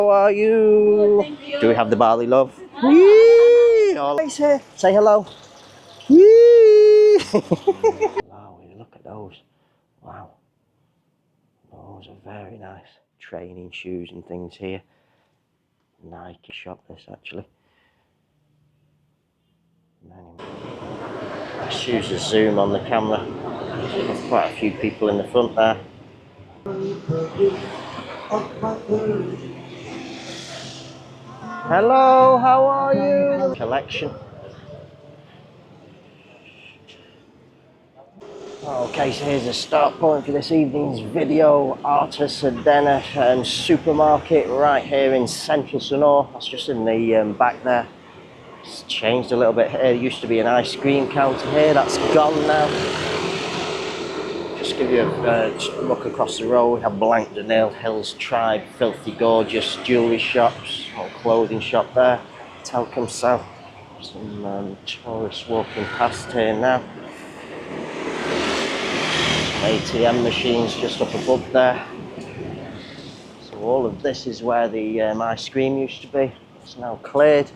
How are you? Thank you. Do we have the Bali love? Yee! All right, here. Say hello. Yee! Wow, look at those. Wow. Those are very nice. Training shoes and things here. Nike shop this actually. Let's use the zoom on the camera. There's quite a few people in the front there. Hello, how are you? Collection. Okay, so here's the start point for this evening's video. Arta Sedena supermarket right here in central Sanur. That's just in the back there. It's changed a little bit here. There used to be an ice cream counter here. That's gone now. Just give you a look across the road. We have Blank Danil, Hills Tribe, Filthy Gorgeous, jewellery shops, or clothing shop there. Telcom South. Some tourists walking past here now. ATM machines just up above there. So all of this is where the ice cream used to be. It's now cleared.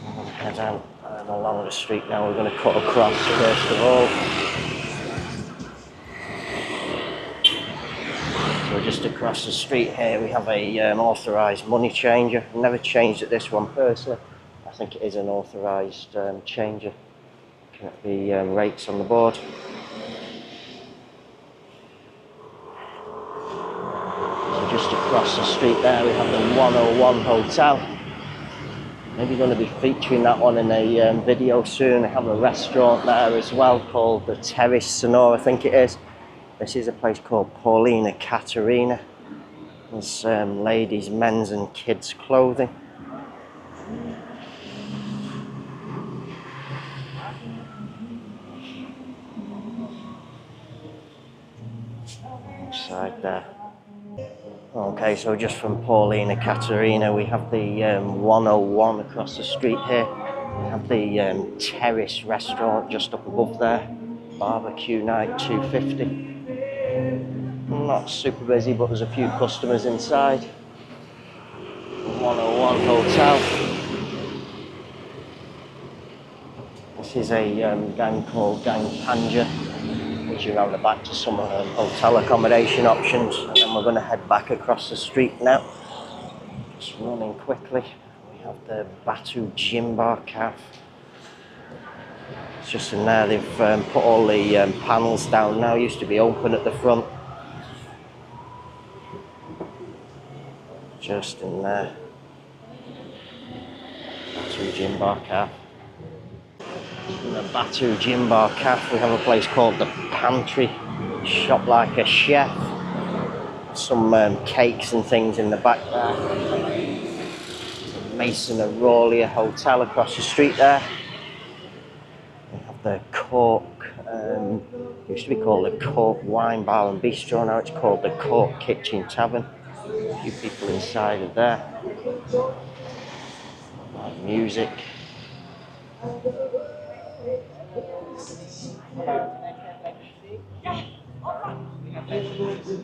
I'm going to head out along the street now. We're going to cut across first of all. So just across the street here we have a authorised money changer. I've never changed at this one personally. I think it is an authorised changer. Looking at the rates on the board. Just across the street there we have the 101 Hotel. Maybe going to be featuring that one in a video soon. I have a restaurant there as well called the Terrace Sanur, I think it is. This is a place called Paulina Katerina. There's ladies, men's and kids clothing. Inside there. Okay, so just from Paulina Katerina we have the 101 across the street here. We have the Terrace restaurant just up above there. Barbecue night 250. Not super busy, but there's a few customers inside. 101 Hotel. This is a gang called Gang Panja. You around the back to some hotel accommodation options, and then we're going to head back across the street now. Just running quickly. We have the Batu Gym Bar Cafe. It's just in there. They've put all the panels down now. Used to be open at the front. Just in there. Batu Gym Bar Cafe. In the Batu Gym Bar Cafe we have a place called the Pantry, shop like a chef. Some cakes and things in the back there. Mason Aurelia Hotel across the street there. We have the Cork, used to be called the Cork Wine Bar and Bistro, now it's called the Cork Kitchen Tavern. A few people inside of there. Music.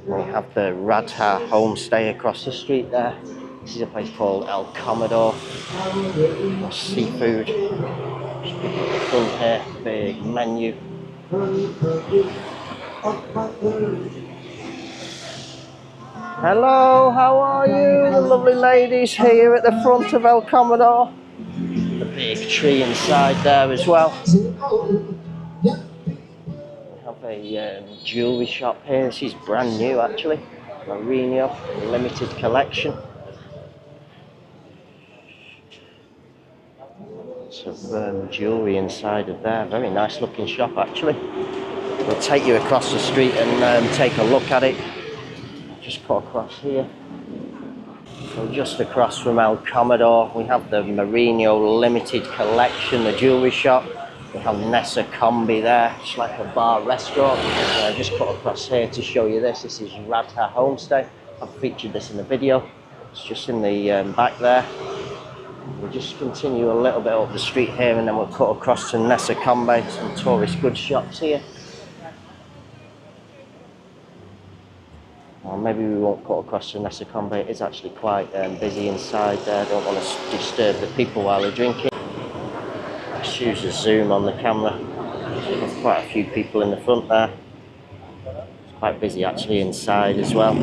We have the Radha Homestay across the street there. This is a place called El Commodore. Seafood. Just pick up the front here, big menu. Hello, how are you? The lovely ladies here at the front of El Commodore. The big tree inside there as well. A jewellery shop here. This is brand new actually. Marino limited collection. Lots of jewellery inside of there. Very nice looking shop actually. We'll take you across the street and take a look at it. Just cut across here. So just across from El Commodore we have the Marino limited collection, the jewellery shop. We have Nessa Combi there, just like a bar restaurant. I just cut across here to show you this. This is Radha Homestay. I've featured this in the video. It's just in the back there. We'll just continue a little bit up the street here and then we'll cut across to Nessa Combi, some tourist goods shops here. maybe we won't cut across to Nessa Combe. It is actually quite busy inside there. I don't want to disturb the people while they're drinking. Let's use the zoom on the camera. There's quite a few people in the front there. It's quite busy actually inside as well.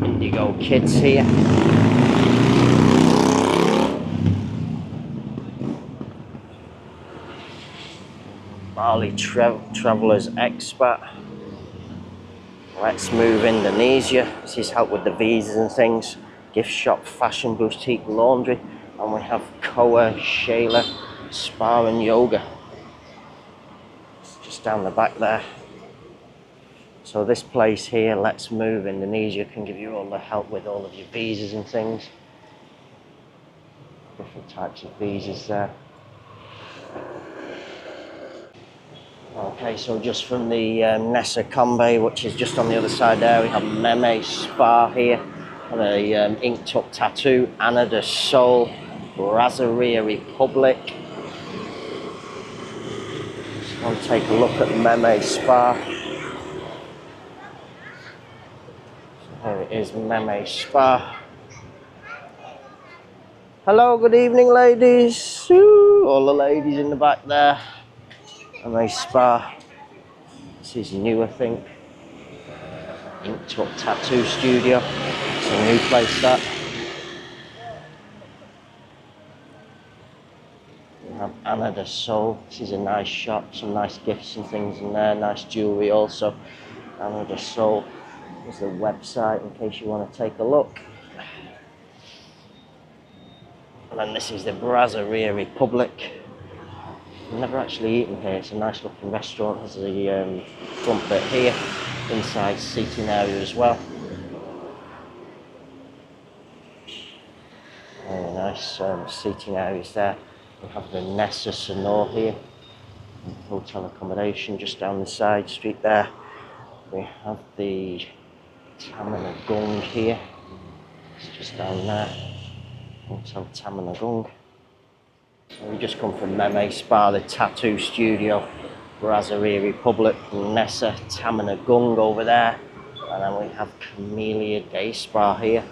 Indigo kids here. Bali Travellers Expat. Let's Move Indonesia. This is help with the visas and things. Gift shop, fashion boutique, laundry. And we have Koa, Shayla, Spa and Yoga. It's just down the back there. So this place here, Let's Move Indonesia, can give you all the help with all of your visas and things. Different types of visas there. Okay, so just from the Nessa Combe, which is just on the other side there, we have Meme Spa here, and a inked up tattoo, Ana de Sol, Brasseria Republic. Just want to take a look at Meme Spa. So here it is, Meme Spa. Hello, good evening ladies. Ooh, all the ladies in the back there. Meme Spa. This is new, I think. Inked up tattoo studio. It's a new place that. We have Ana de Sol. This is a nice shop. Some nice gifts and things in there. Nice jewellery also. Ana de Sol. There's the website in case you want to take a look. And then this is the Brasseria Republic. I've never actually eaten here. It's a nice looking restaurant. There's the front bit here, inside seating area as well. Very nice seating areas there. We have the Nessa Sanur here, hotel accommodation just down the side street there. We have the Tamana here. It's just down there. Hotel Tamana. So we just come from Meme Spa, the tattoo studio, Brasseria Republic, Nessa Tamanagung over there, and then we have Camellia Day Spa here.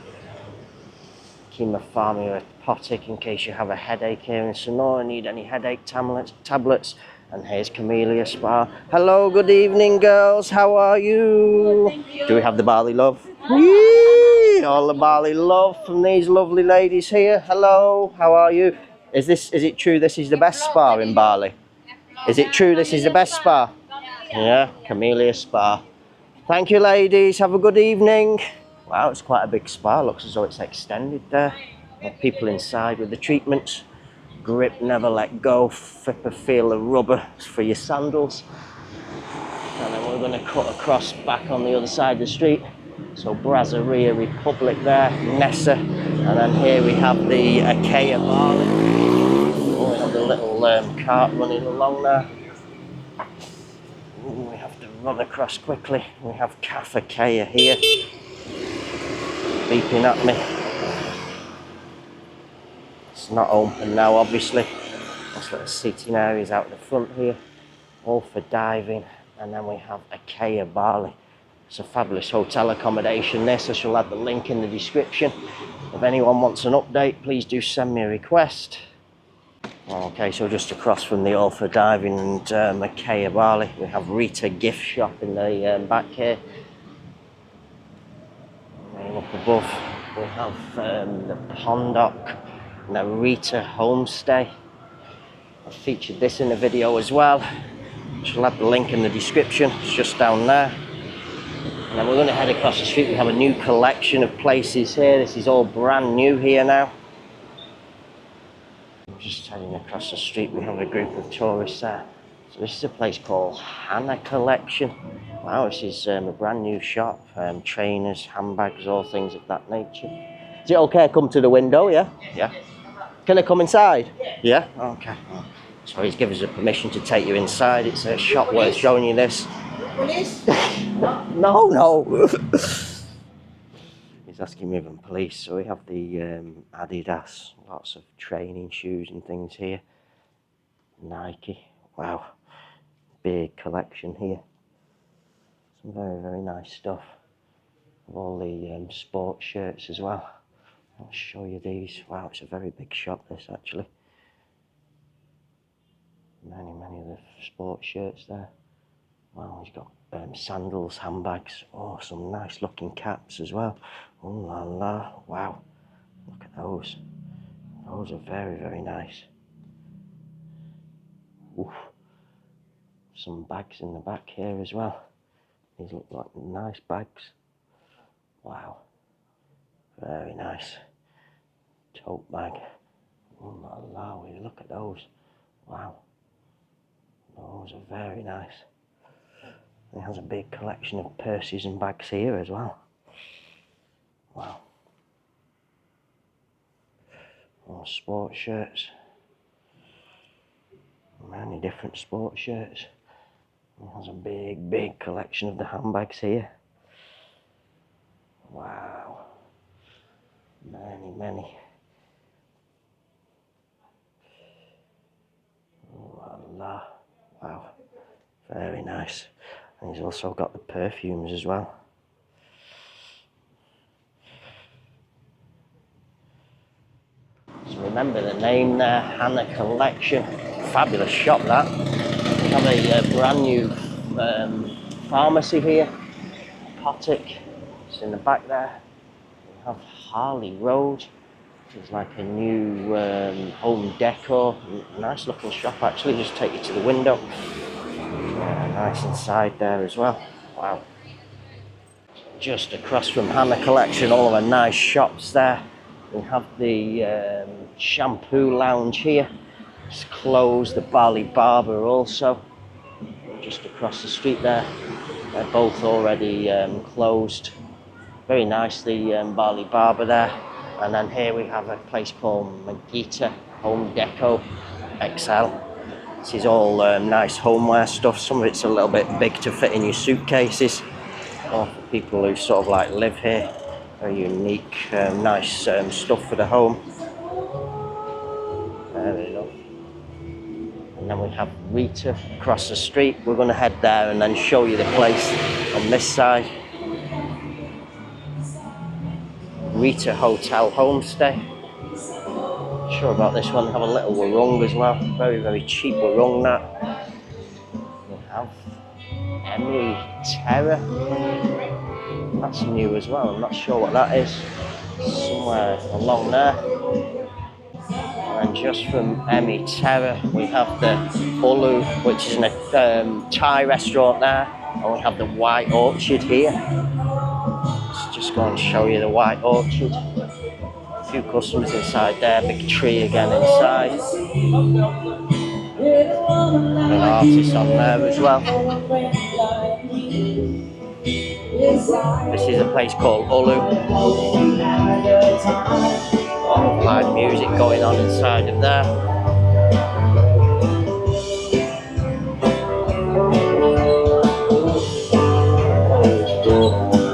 Chemotherapy Potic in case you have a headache here in Sonora, need any headache tablets. And here's Camellia Spa. Hello, good evening girls, how are you? Thank you. Do we have the Bali love? Yee! All the Bali love from these lovely ladies here. Hello, how are you? Is it true this is the best spa in Bali? Is it true this is the best spa? Yeah, Camellia Spa. Thank you ladies, have a good evening. Wow, it's quite a big spa, looks as though it's extended there. People inside with the treatments. Grip, never let go, flipper, feel the rubber for your sandals. And then we're going to cut across back on the other side of the street. So Brasseria Republic there, Nessa, and then here we have the Akea Bali. Oh, we have the little cart running along there. Ooh, we have to run across quickly. We have Cafe Akea here, beeping at me. It's not open now, obviously. That's what the seating areas out the front here, all for diving. And then we have Akea Bali. It's a fabulous hotel accommodation this. I shall add the link in the description. If anyone wants an update, please do send me a request. Okay, so just across from the all for diving and Akea Bali, we have Rita Gift Shop in the back here. And up above, we have the Pondok Narita Homestay. I've featured this in the video as well. I'll add the link in the description. It's just down there. And then we're going to head across the street. We have a new collection of places here. This is all brand new here now. Just heading across the street, we have a group of tourists there. So this is a place called Hannah Collection. Wow, this is a brand new shop. Trainers, handbags, all things of that nature. Is it okay I come to the window, yeah? Yeah. Can I come inside? Yeah? Okay. So he's given us a permission to take you inside. It's a shop worth showing you this. Police? No. He's asking me if I'm police. So we have the Adidas, lots of training shoes and things here. Nike, wow, big collection here. Some very, very nice stuff. All the sports shirts as well. I'll show you these. Wow, it's a very big shop this actually. Many of the sports shirts there. Wow, he's got sandals, handbags. Oh, some nice looking caps as well. Oh la la, wow. Look at those. Those are very nice. Oof. Some bags in the back here as well. These look like nice bags. Wow. Very nice. Tote bag. Oh la la, look at those. Wow. Those are very nice. It has a big collection of purses and bags here as well. Wow. All sports shirts. Many different sports shirts. It has a big collection of the handbags here. Wow. Many. Oh la la. Wow. Very nice. And he's also got the perfumes as well. So remember the name there, Hannah Collection. Fabulous shop that. We have a brand new pharmacy here. Potic. It's in the back there. We have Harley Road. It's like a new home decor. Nice looking shop actually. Just take you to the window. Nice inside there as well. Wow. Just across from Hannah Collection, all of our nice shops there. We have the shampoo lounge here. It's closed. The Bali Barber also. Just across the street there. They're both already closed. Very nice, the Bali Barber there. And then here we have a place called Magita Home Deco XL. This is all nice homeware stuff. Some of it's a little bit big to fit in your suitcases. Or for people who sort of like live here. Very unique, nice stuff for the home. There we go. And then we have Rita across the street. We're going to head there and then show you the place on this side. Rita Hotel Homestay. Not sure about this one. They have a little warung as well. Very cheap warung that. We have Emily Terra. That's new as well. I'm not sure what that is. Somewhere along there. And just from Emmy Terra, we have the Ulu, which is a Thai restaurant there. And we have the White Orchard here. Let's just go and show you the White Orchard. A few customers inside there, big tree again inside. An artist on there as well. This is a place called Ulu. Live music going on inside of there.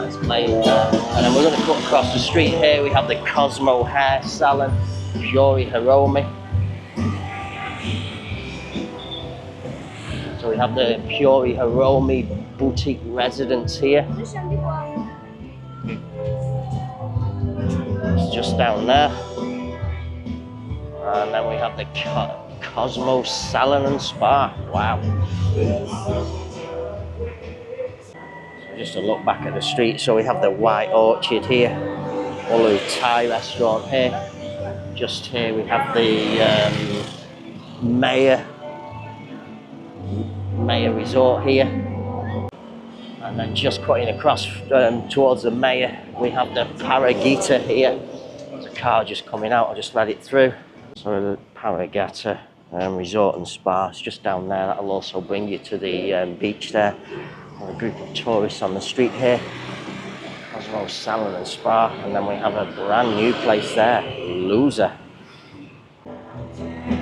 It's playing there. And then we're going to cut across the street here. We have the Cosmo Hair Salon, Fiori Hiromi. So we have the Fiori Hiromi boutique residence here. It's just down there. And then we have the Cosmo Salon and Spa. Wow. So just a look back at the street. So we have the White Orchard here. Ulu Thai restaurant here. Just here we have the Maya Resort here. And then just cutting across towards the Maya, we have the Paragita here. There's a car just coming out. I'll just let it through. So the Paragata Resort and Spa, it's just down there. That'll also bring you to the beach there. A group of tourists on the street here. Cosmo Salon and Spa. And then we have a brand new place there, Loser.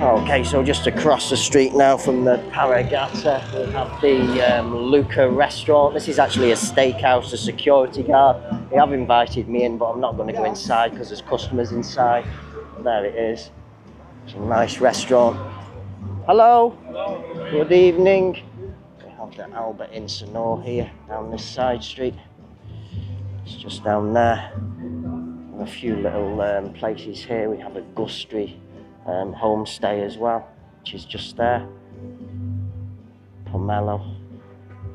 Okay, so just across the street now from the Paragata, we have the Luca restaurant. This is actually a steakhouse, a security guard. They have invited me in, but I'm not going to go inside because there's customers inside. There it is. It's a nice restaurant. Hello. Hello. Good evening. We have the Albert in Sanur here down this side street. It's just down there. And a few little places here. We have a Gustry homestay as well, which is just there. Pomelo.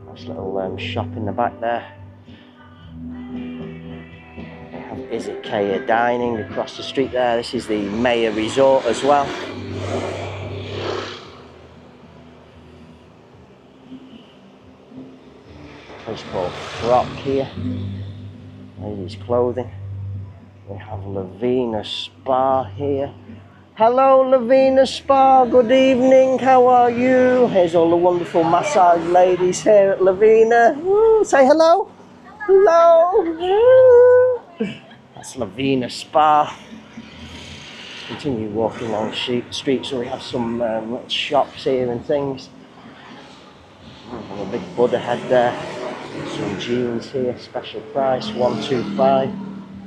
Nice little shop in the back there. We have Izakaya Dining across the street there. This is the Mayor Resort as well. Place called Frock here. Ladies' clothing. We have Lavina Spa here. Hello Lavina Spa, good evening, how are you? Here's all the wonderful massage ladies here at Lavina. Woo, say hello. Hello. Woo. That's Lavina Spa. Continue walking along the street, so we have some little shops here and things. And a big Buddha head there. Some jeans here, special price, $125.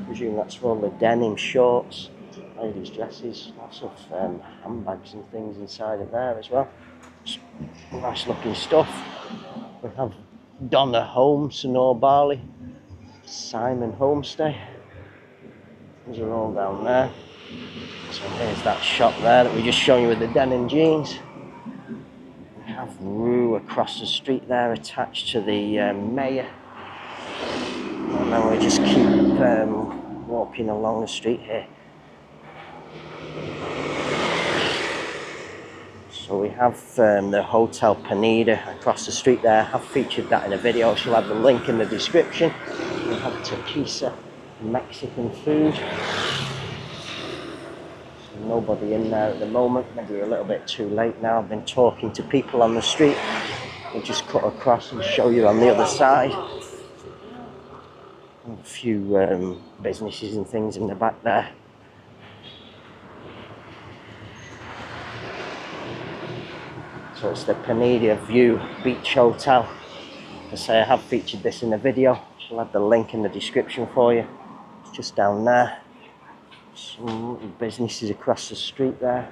Presume that's for all the denim shorts. Ladies' dresses, lots of handbags and things inside of there as well. Nice looking stuff. We have Donna Home, Sanur Bali, Simon Homestay. These are all down there. So here's that shop there that we just showed you with the denim jeans. We have Rue across the street there attached to the Mayor. And then we just keep walking along the street here. So we have the Hotel Pineda across the street there. I've featured that in a video. She'll have the link in the description. We have Taquisa Mexican food. So nobody in there at the moment. Maybe we're a little bit too late now. I've been talking to people on the street. We'll just cut across and show you on the other side. A few businesses and things in the back there. So it's the Pineda View Beach Hotel. As I say, I have featured this in a video. I'll have the link in the description for you. It's just down there. Some businesses across the street there.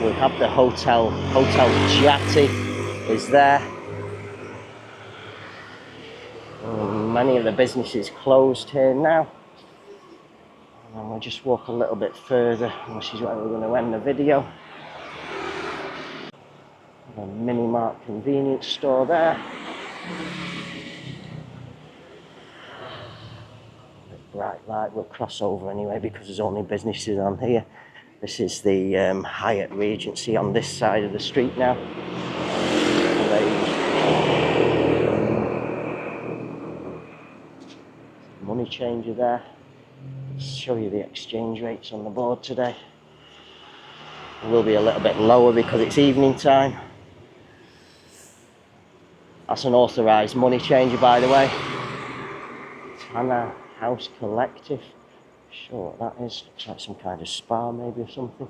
We have the Hotel Jati is there. Many of the businesses closed here now. And then we'll just walk a little bit further, and this is where we're going to end the video. A mini mart convenience store there. Bright light, we'll cross over anyway because there's only businesses on here. This is the Hyatt Regency on this side of the street now. Money changer there. Let's show you the exchange rates on the board today. It will be a little bit lower because it's evening time. That's an authorised money changer, by the way. Tanner House Collective. Sure what that is. Looks like some kind of spa maybe or something.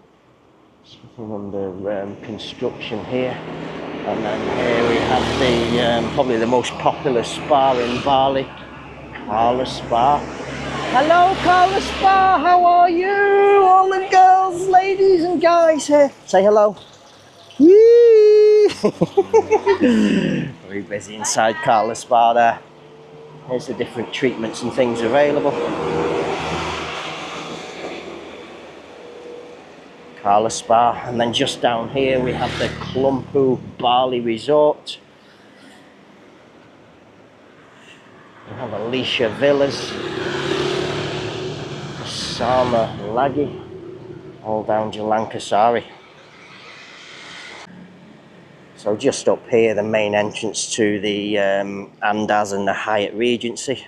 Something under construction here. And then here we have the probably the most popular spa in Bali, Carla Spa. Hello Carla Spa, how are you? All the girls, ladies and guys here. Say hello. Yee! Very busy inside Carla Spa there. Here's the different treatments and things available. Carla Spa, and then just down here we have the Klumpu Bali Resort. We have Alicia Villas, Sama Lagi, all down Jalan Kasari. So just up here, the main entrance to the Andaz and the Hyatt Regency.